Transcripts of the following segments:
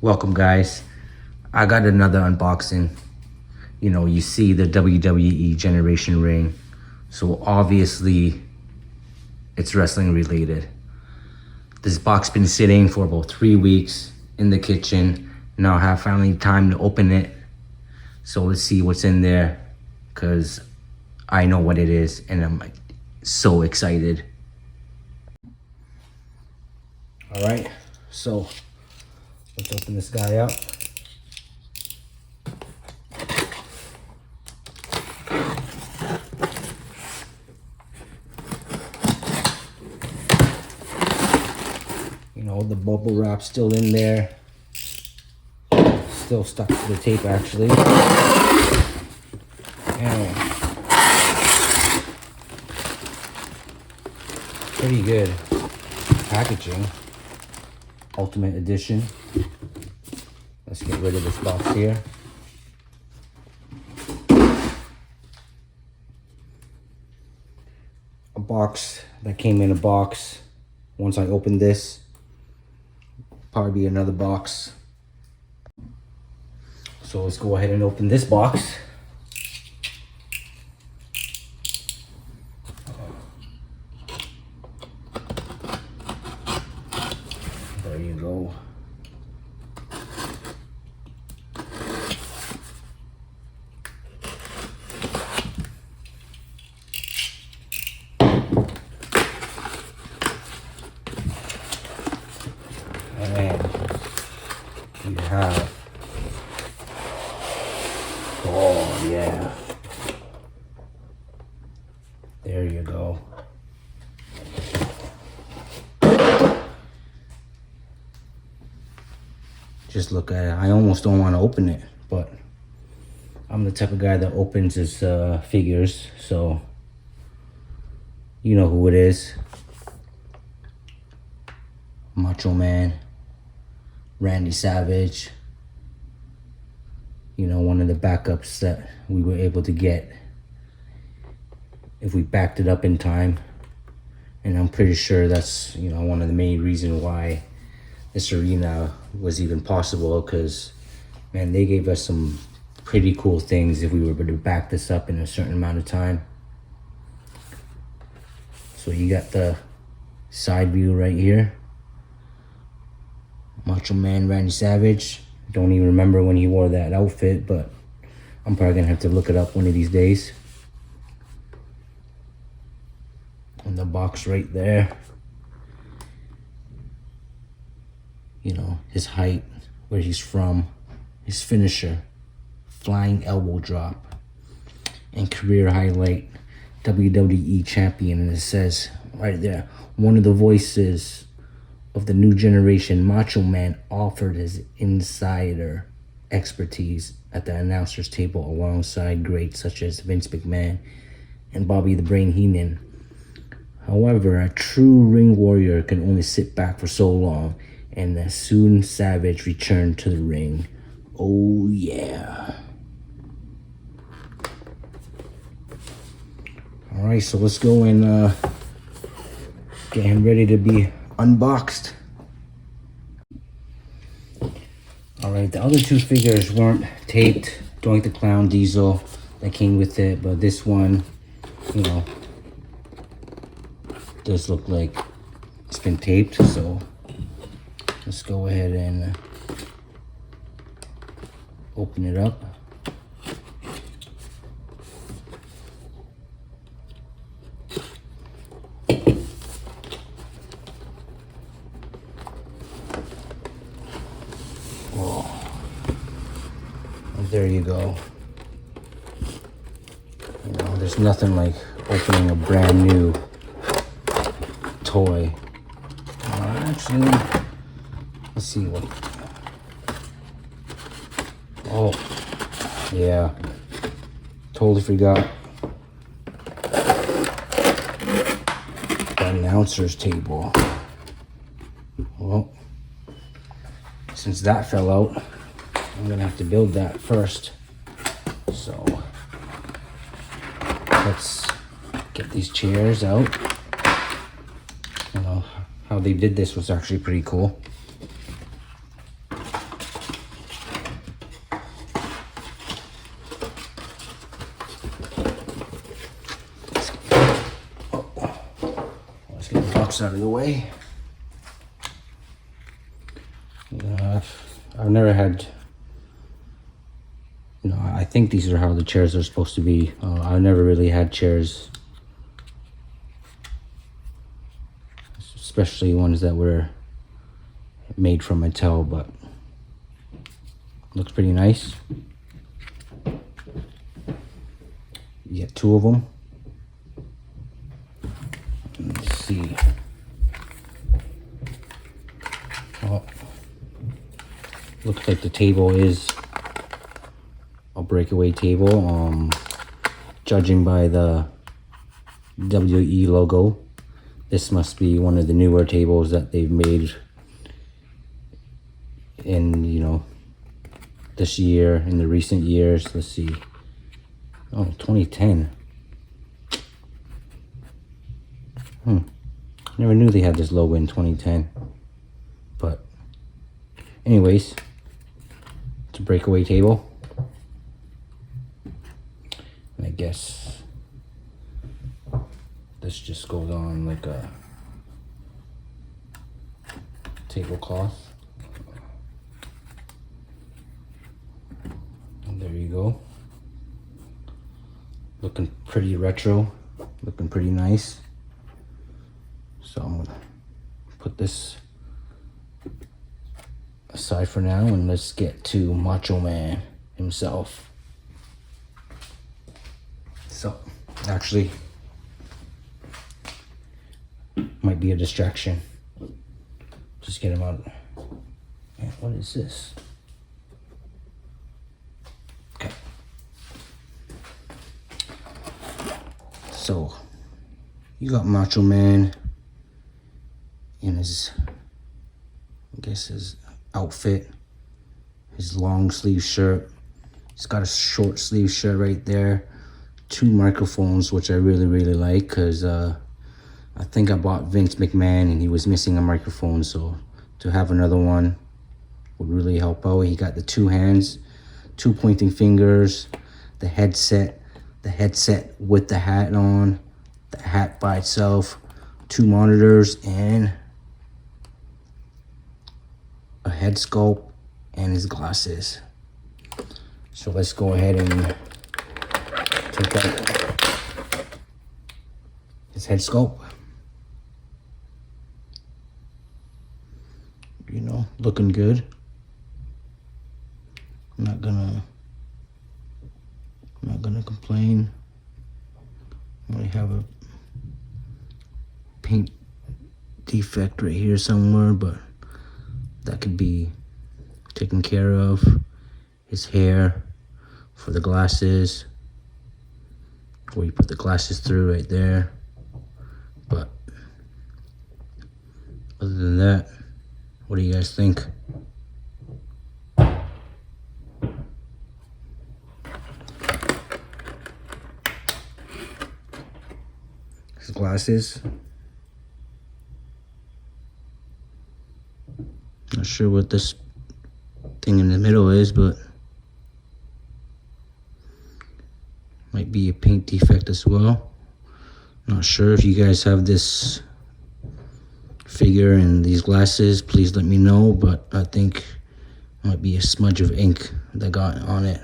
Welcome, guys. I got another unboxing. You know, you see the WWE Generation ring, so obviously it's wrestling related. This box been sitting for about 3 weeks in the kitchen. Now I have finally time to open it. So let's see what's in there, because I know what it is and I'm like so excited. All right, so let's open this guy up. You know, the bubble wrap's still in there. Still stuck to the tape, actually. And pretty good packaging. Ultimate Edition. Let's get rid of this box here. A box that came in a box. Once I open this, probably be another box. So let's go ahead and open this box. There you go. And we have, oh yeah, there you go. Just look at it. I almost don't want to open it, but I'm the type of guy that opens his figures, so you know who it is. Macho Man, Randy Savage. You know, one of the backups that we were able to get if we backed it up in time. And I'm pretty sure that's, you know, one of the main reasons why this arena was even possible, because, man, they gave us some pretty cool things if we were able to back this up in a certain amount of time. So you got the side view right here. Macho Man Randy Savage. Don't even remember when he wore that outfit, but I'm probably gonna have to look it up one of these days. And the box right there. You know, his height, where he's from, his finisher, flying elbow drop, and career highlight, WWE champion. And it says right there, one of the voices of the new generation, Macho Man offered his insider expertise at the announcer's table alongside greats such as Vince McMahon and Bobby the Brain Heenan. However, a true ring warrior can only sit back for so long, and as soon Savage returned to the ring. Oh yeah. Alright, so let's go and getting ready to be unboxed. Alright, the other two figures weren't taped. Doink the Clown, Diesel, that came with it, but this one, you know, does look like it's been taped. So let's go ahead and open it up. There you go. You know, there's nothing like opening a brand new toy. Actually, let's see what. Oh, yeah. Totally forgot. The announcer's table. Well, since that fell out, I'm gonna have to build that first. So let's get these chairs out. You know, how they did this was actually pretty cool. box out of the way. I've never had, you know, I think these are how the chairs are supposed to be. I've never really had chairs, especially ones that were made from Mattel, but looks pretty nice. You get 2 of them. Let's see. Oh, looks like the table is a breakaway table. Judging by the WWE logo, this must be one of the newer tables that they've made in, you know, this year, in the recent years. Let's see. Oh, 2010. Never knew they had this logo in 2010. But anyways, it's a breakaway table. And I guess this just goes on like a tablecloth. And there you go. Looking pretty retro, looking pretty nice. So I'm gonna put this aside for now and let's get to Macho Man himself. So, actually, might be a distraction. Just get him out. Man, what is this? Okay. So, you got Macho Man in his, I guess his outfit, his long sleeve shirt. He's got a short sleeve shirt right there. 2 microphones, which I really like, because I think I bought Vince McMahon and he was missing a microphone, so to have another one would really help out. He got the 2 hands, 2 pointing fingers, the headset with the hat on, the hat by itself, 2 monitors, and a head sculpt, and his glasses. So let's go ahead and take out his head sculpt. You know, looking good. I'm not gonna complain. I might have a paint defect right here somewhere, but that could be taken care of. His hair for the glasses, where you put the glasses through right there. But other than that, what do you guys think? His glasses. Not sure what this thing in the middle is, but might be a paint defect as well. Not sure. If you guys have this figure and these glasses, please let me know, but I think it might be a smudge of ink that got on it.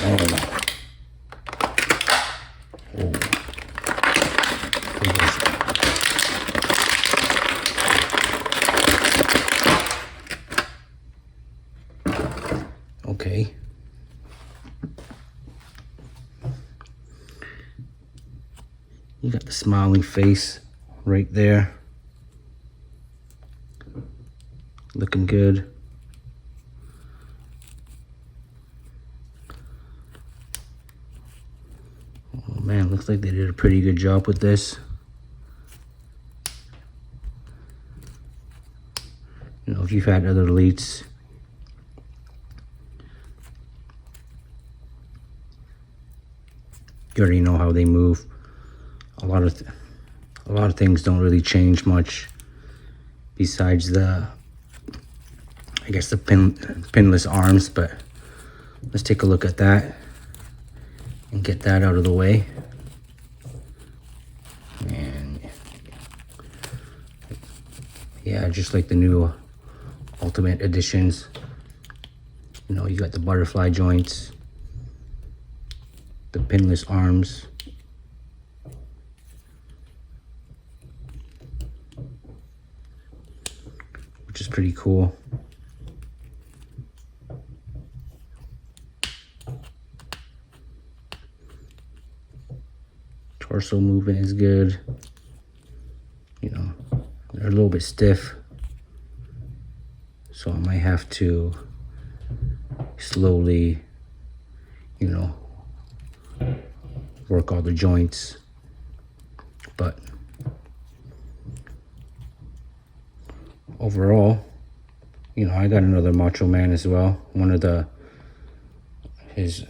I don't know. Okay. You got the smiling face right there. Looking good. Oh man, looks like they did a pretty good job with this. You know, if you've had other elites, you already know how they move. A lot of things don't really change much besides the, I guess, the pinless arms, but let's take a look at that and get that out of the way. Yeah, just like the new Ultimate Editions. You know, you got the butterfly joints, the pinless arms. Which is pretty cool. Torso movement is good. You know, they're a little bit stiff, so I might have to slowly, you know, work all the joints. But overall, you know, I got another Macho Man as well. One of his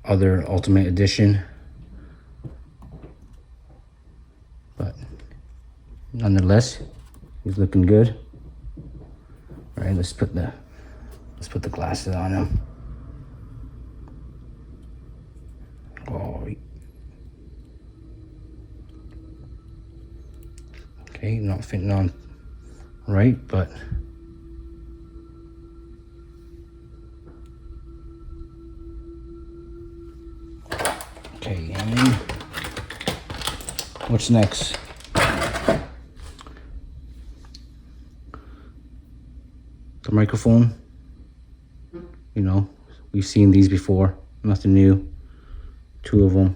other Ultimate Edition. But nonetheless, he's looking good. All right, let's put the glasses on him. Oh. Okay, not fitting on right, but okay, and what's next? The microphone. You know, we've seen these before, nothing new. 2 of them.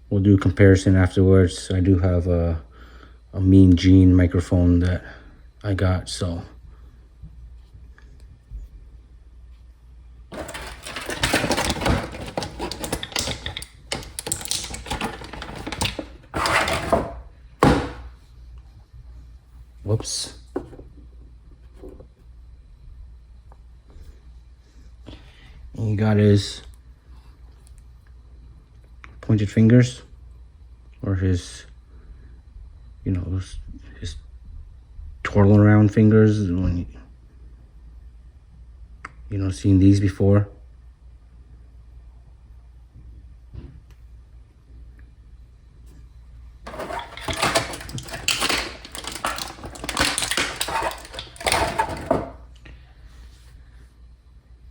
We'll do a comparison afterwards. I do have a Mean Gene microphone that I got, so whoops. And he got his pointed fingers, or his, you know, his twirl around fingers. When you know, seen these before.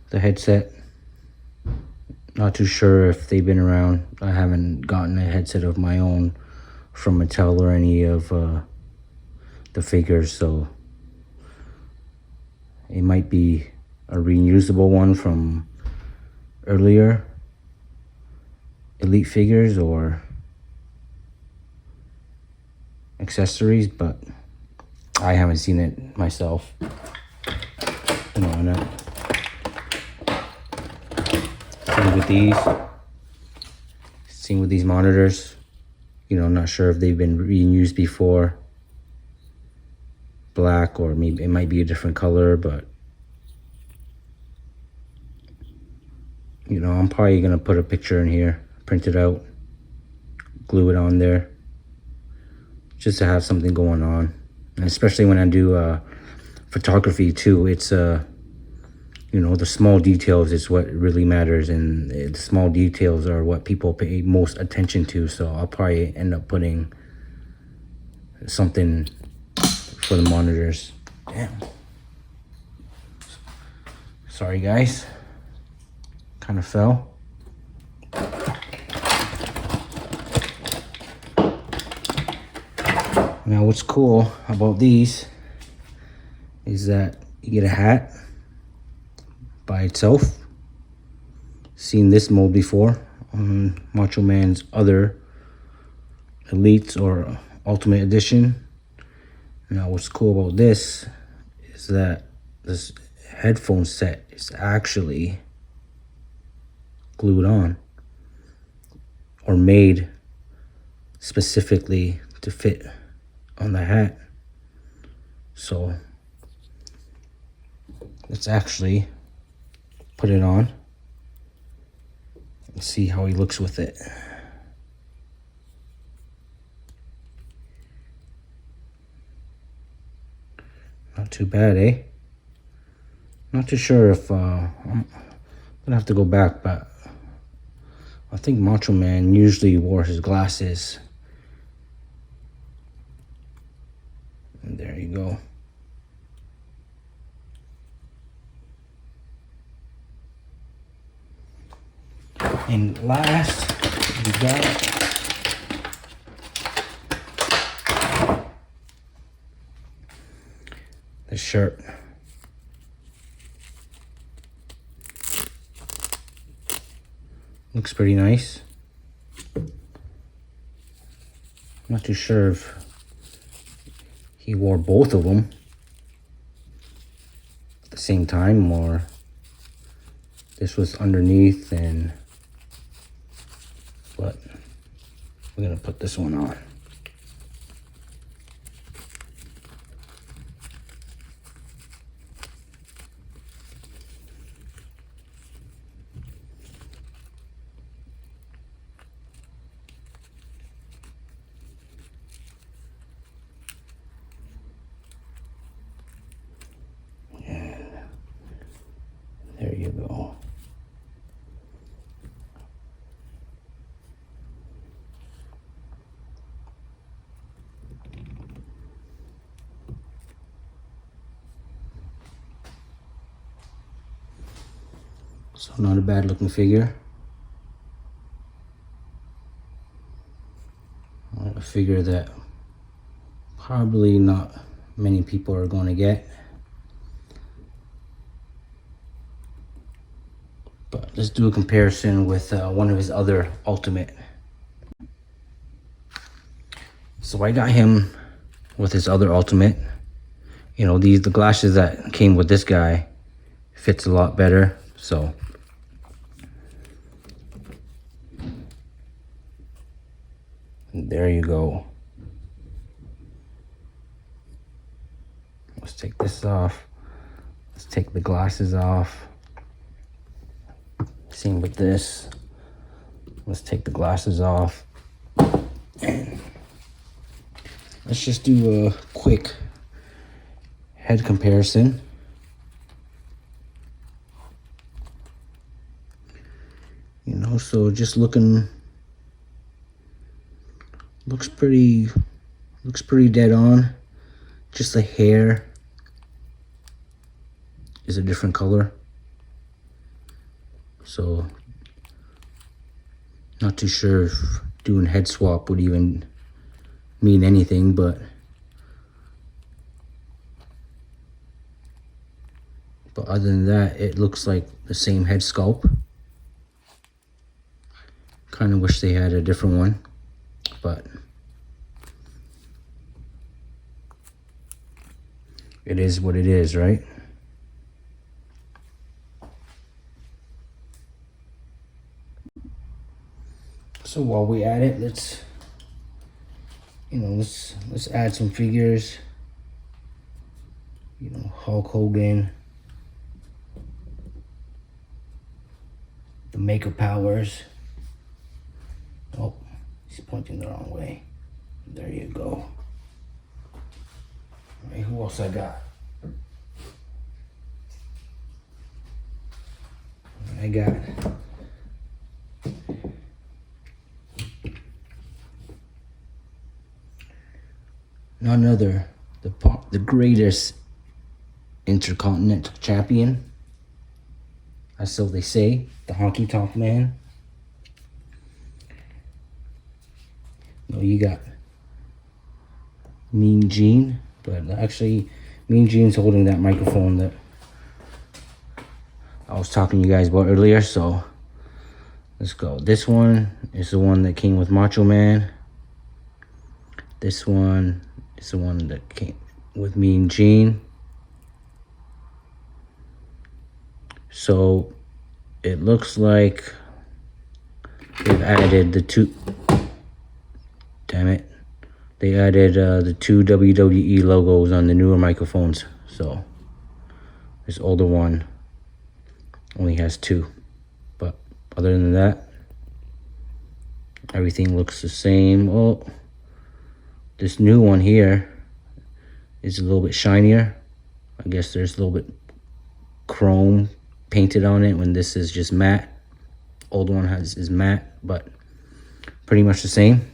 The headset, not too sure if they've been around. I haven't gotten a headset of my own from Mattel or any of the figures, so it might be a reusable one from earlier Elite figures or accessories, but I haven't seen it myself. You know, and same with these monitors. You know, I'm not sure if they've been reused before. Black, or maybe it might be a different color, but you know, I'm probably gonna put a picture in here, print it out, glue it on there, just to have something going on. And especially when I do photography too, it's you know, the small details is what really matters, and the small details are what people pay most attention to. So I'll probably end up putting something for the monitors. Damn. Sorry guys, kind of fell. Now what's cool about these is that you get a hat by itself. Seen this mold before on Macho Man's other Elites or Ultimate Edition. Now what's cool about this is that this headphone set is actually glued on, or made specifically to fit on the hat. So let's actually put it on and see how he looks with it. Not too bad, eh? Not too sure if I'm gonna have to go back, but I think Macho Man usually wore his glasses And there you go. And last, we got the shirt. Looks pretty nice. I'm not too sure if he wore both of them at the same time, or this was underneath, but we're gonna put this one on. There you go. So not a bad looking figure. A figure that probably not many people are going to get. But let's do a comparison with one of his other Ultimate. So I got him with his other Ultimate. You know, the glasses that came with this guy fits a lot better. So there you go. Let's take this off. Let's take the glasses off. Same with this. Let's take the glasses off. And let's just do a quick head comparison. You know, so just looks pretty dead on. Just the hair is a different color. So not too sure if doing head swap would even mean anything, but other than that, it looks like the same head sculpt. Kind of wish they had a different one, but it is what it is, right? So while we at it, let's add some figures. You know, Hulk Hogan, the Maker Powers. Oh, he's pointing the wrong way. There you go. All right, who else I got? I got none other, the greatest Intercontinental Champion, as so they say, the Honky Tonk Man. No, you got Mean Gene, but actually Mean Gene's holding that microphone that I was talking to you guys about earlier. So let's go. This one is the one that came with Macho Man. This one is the one that came with Mean Gene. So it looks like they've added the two. Damn it. They added the two WWE logos on the newer microphones. So this older one only has two. But other than that, everything looks the same. Oh, this new one here is a little bit shinier. I guess there's a little bit chrome painted on it when this is just matte. Old one is matte, but pretty much the same.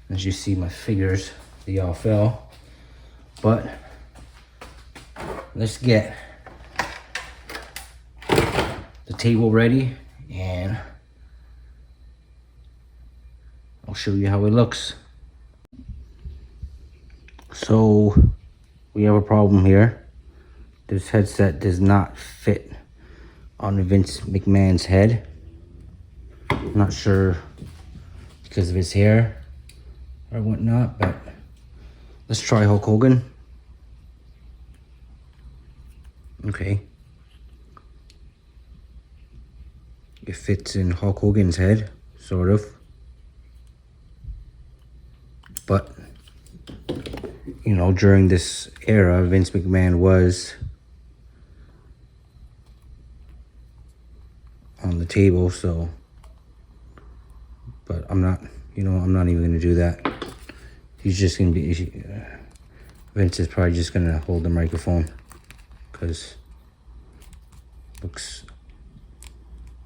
As you see, my figures, they all fell. But let's get the table ready and I'll show you how it looks. So we have a problem here. This headset does not fit on Vince McMahon's head. I'm not sure because of his hair or whatnot, but let's try Hulk Hogan. Okay. It fits in Hulk Hogan's head, sort of. But, you know, during this era, Vince McMahon was on the table, so. But I'm not, you know, I'm not even going to do that. He's just going to be, Vince is probably just going to hold the microphone. Because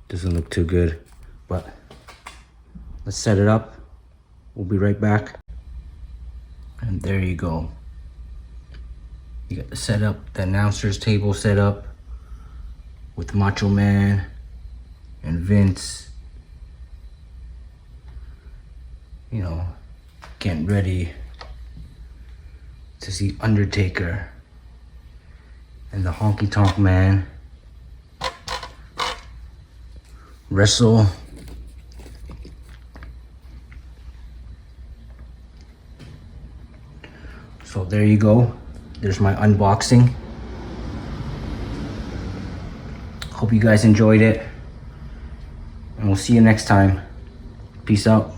doesn't look too good. But let's set it up. We'll be right back. And there you go. You got the setup, the announcer's table set up with Macho Man and Vince. You know, getting ready to see Undertaker and the Honky Tonk Man wrestle. So there you go. There's my unboxing. Hope you guys enjoyed it. And we'll see you next time. Peace out.